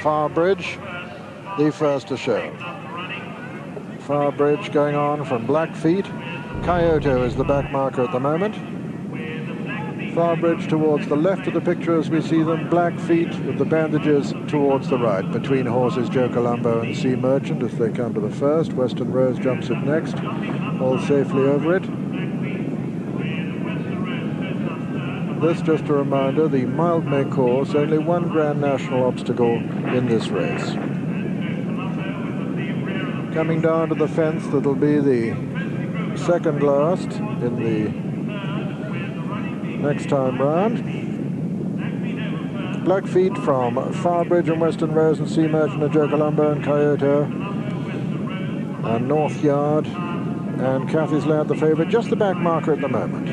Farbridge, the first to show. Farbridge going on from Blackfeet. Kyoto is the back marker at the moment. Farbridge towards the left of the picture as we see them. Blackfeet with the bandages towards the right. Between horses Joe Colombo and Sea Merchant as they come to the first. Western Rose jumps it next, all safely over it. This just a reminder, the Mildmay course, only one Grand National obstacle in this race. Coming down to the fence, that'll be the second last in the next time round. Blackfeet from Farbridge and Western Rose and Sea Merchant and Joe Colombo and Kyoto and North Yard and Kathies Lad the favourite, just the back marker at the moment.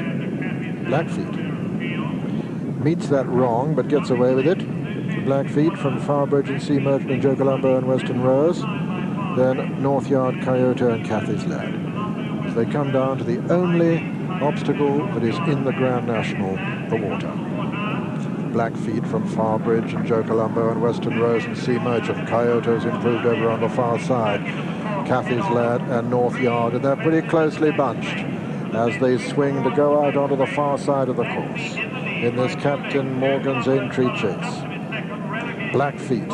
Blackfeet meets that wrong but gets away with it. Blackfeet from Farbridge and Sea Merchant and Joe Colombo and Western Rose, then North Yard, Kyoto and Kathies Lad. As they come down to the only obstacle that is in the Grand National, the water. Blackfeet from Farbridge and Joe Colombo and Western Rose and Sea Merchant. Kyoto's improved over on the far side. Kathies Lad and North Yard, and they're pretty closely bunched as they swing to go out onto the far side of the course in this Captain Morgan's Aintree chase. Blackfeet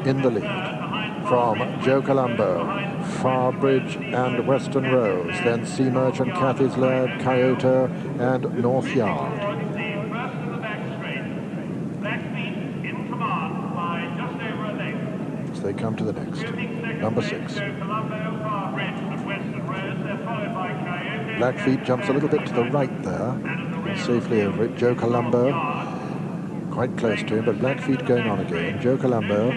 in the lead from Joe Colombo, Farbridge and Western Rose, then Sea Merchant, Kathies Lad, Kyoto and North Yard. As they come to the next, number 6. Blackfeet jumps a little bit to the right there, safely over it. Joe Colombo quite close to him, but Blackfeet going on again. Joe Colombo,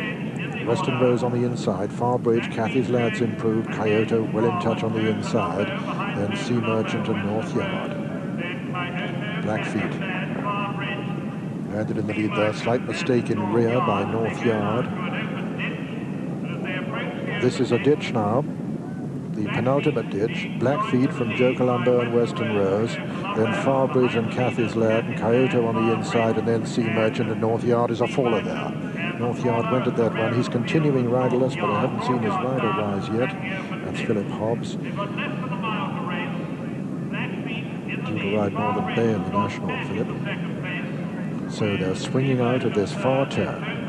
Western Rose on the inside, Farbridge, Kathies Lad's improved, Kyoto well in touch on the inside, then Sea Merchant and North Yard. Blackfeet landed in the lead there, slight mistake in rear by North Yard. This is a ditch now, the penultimate ditch. Blackfeet from Joe Colombo and Western Rose, then Farbridge and Kathies Lad and Kyoto on the inside, and then Sea Merchant and North Yard is a faller there. North Yard went at that one. He's continuing riderless, but I haven't seen his rider rise yet. That's Philip Hobbs. Due to ride Northern Bay in the National, Philip. So they're swinging out of this far turn.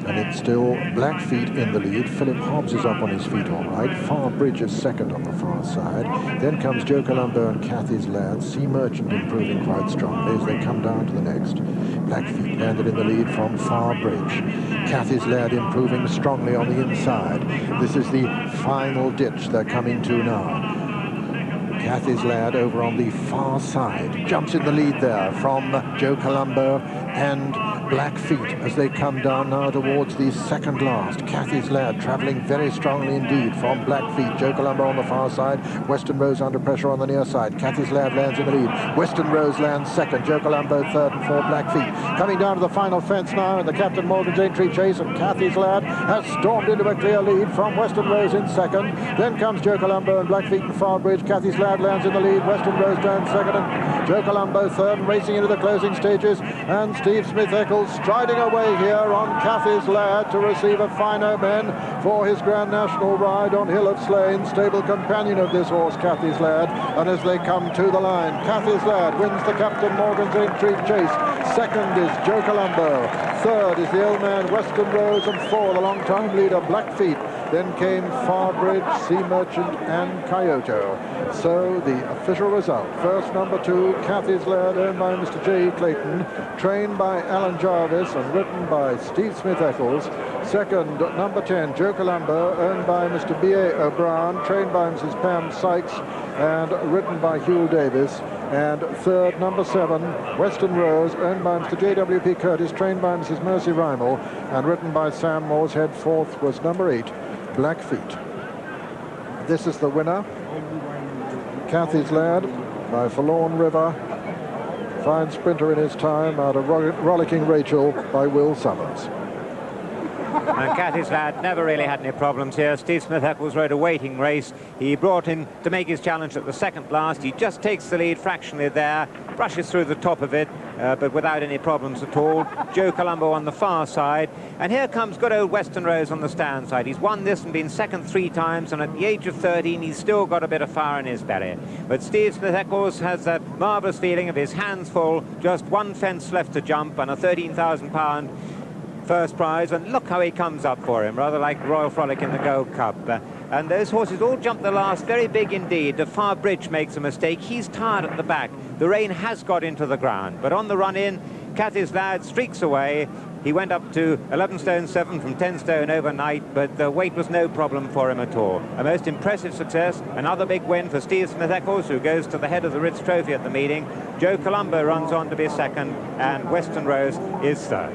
And it's still Blackfeet in the lead. Philip Hobbs is up on his feet all right. Farbridge is second on the far side. Then comes Joe Colombo and Kathies Lad. Sea Merchant improving quite strongly as they come down to the next. Blackfeet landed in the lead from Farbridge. Kathies Lad improving strongly on the inside. This is the final ditch they're coming to now. Kathies Lad over on the far side jumps in the lead there from Joe Colombo and Blackfeet as they come down now towards the second last. Kathies Lad travelling very strongly indeed from Blackfeet. Joe Colombo on the far side. Western Rose under pressure on the near side. Kathies Lad lands in the lead. Western Rose lands second. Joe Colombo third and fourth. Blackfeet coming down to the final fence now in the Captain Morgan's Aintree chase, and Kathies Lad has stormed into a clear lead from Western Rose in second. Then comes Joe Colombo and Blackfeet and Farbridge. Kathies Lad lands in the lead. Western Rose down second and Joe Colombo third, and racing into the closing stages. And Steve Smith-Eccles striding away here on Kathies Lad to receive a fine omen for his Grand National ride on Hill of Slane, stable companion of this horse, Kathies Lad. And as they come to the line, Kathies Lad wins the Captain Morgan's Aintree chase. Second is Joe Colombo. Third is the old man Western Rose, and four, the long-time leader Blackfeet. Then came Farbridge, Sea Merchant and Kyoto. So the official result. First, number 2, Kathies Lad, owned by Mr. J. Clayton, trained by Alan Jarvis and written by Steve Smith-Eccles. Second, number 10, Joe Colombo, owned by Mr. B.A. O'Brien, trained by Mrs. Pam Sykes and written by Hugh Davis. And third, number 7, Western Rose, owned by Mr. J.W.P. Curtis, trained by Mrs. Mercy Rymel and written by Sam Mooreshead. Fourth was number 8, Blackfeet. This is the winner, Kathies Lad by Forlorn River. Fine sprinter in his time out of Rollicking Rachel by Will Summers. And Kathies lad never really had any problems here. Steve Smith-Eccles rode a waiting race. He brought in to make his challenge at the second last. He just takes the lead fractionally there, brushes through the top of it, but without any problems at all. Joe Colombo on the far side. And here comes good old Western Rose on the stand side. He's won this and been second 3 times, and at the age of 13, he's still got a bit of fire in his belly. But Steve Smith-Eccles has that marvellous feeling of his hands full, just 1 fence left to jump, and a £13,000 first prize, and look how he comes up for him, rather like Royal Frolic in the Gold Cup. And those horses all jump the last, very big indeed. The Far Bridge makes a mistake. He's tired at the back. The rain has got into the ground, but on the run-in, Kathies lad streaks away. He went up to 11 stone 7 from 10 stone overnight, but the weight was no problem for him at all. A most impressive success. Another big win for Steve Smith-Eccles, who goes to the head of the Ritz Trophy at the meeting. Joe Colombo runs on to be second, and Western Rose is third.